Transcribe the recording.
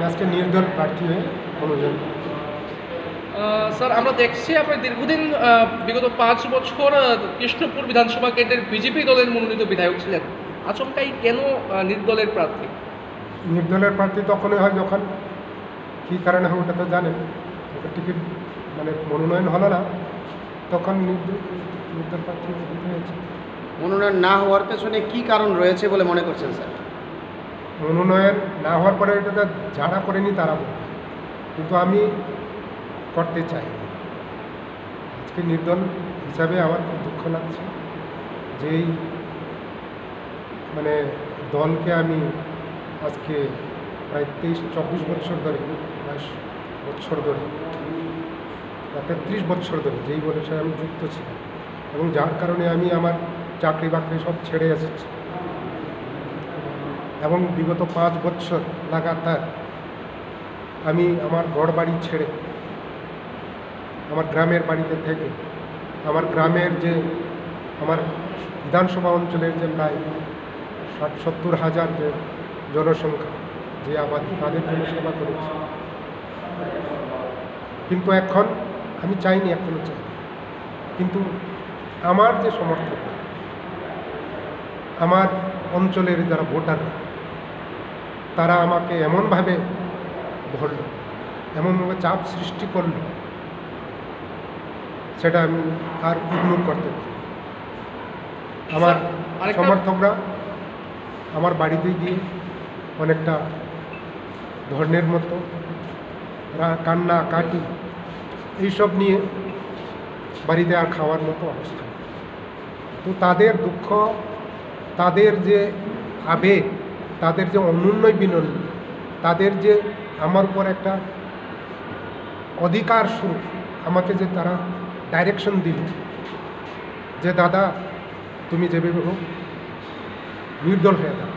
আজকে নির্দল প্রার্থী হয়ে মনোনয়ন। স্যার, আমরা দেখছি আপনি দীর্ঘদিন বিগত 5 বছর কৃষ্ণপুর বিধানসভা কেন্দ্রের বিজেপি দলের মনোনীত বিধায়ক ছিলেন। আচমকাই কেন নির্দলের প্রার্থী? নির্দলের প্রার্থী তখনই হয় যখন কী কারণে হয় ওটা তো জানেন, টিকিট মানে মনোনয়ন হলো না, তখন নির্দল প্রার্থী দিতে হয়েছে। মনোনয়ন না হওয়ার পেছনে কী কারণ রয়েছে বলে মনে করছেন স্যার? মনোনয়ন না হওয়ার পরে এটা যারা করেনি তারা বলবে, কিন্তু আমি করতে চাই। আজকে নির্দল হিসাবে আমার খুব দুঃখ লাগছে যেই মানে দলকে আমি আজকে প্রায় 23-24 বছর ধরে, 22 বছর ধরে, 33 বছর ধরে যেই বলেছে আমি যুক্ত ছিলাম, এবং যার কারণে আমি আমার চাকরি বাকরি সব ছেড়ে এসেছি, এবং বিগত 5 বছর লাগাতার আমি আমার ঘর বাড়ি ছেড়ে আমার গ্রামের বাড়িতে থেকে আমার গ্রামের যে আমার বিধানসভা অঞ্চলের যে প্রায় 60-70 হাজার যে জনসংখ্যা, যে আবাদি, তাদের জন্য সেবা করেছি। কিন্তু এখন আমি চাইনি, এখনও চাই, কিন্তু আমার যে সমর্থক, আমার অঞ্চলের যারা ভোটার, তারা আমাকে এমনভাবে ধরল, এমনভাবে চাপ সৃষ্টি করল, সেটা আমি আর ইগনোর করতে পারি। আমার সমর্থকরা আমার বাড়িতে গিয়ে অনেকটা ধর্নের মতো কান্না কাটি এইসব নিয়ে বাড়িতে আর খাওয়ার মতো অবস্থা। তো তাদের দুঃখ, তাদের যে আবেগ, তাদের যে অনুন্নয় বিনয়, তাদের যে আমার উপর একটা অধিকার স্বরূপ আমাকে যে তারা ডাইরেকশন দিল যে দাদা তুমি যেভাবে হোক নির্দল হয়ে দাও,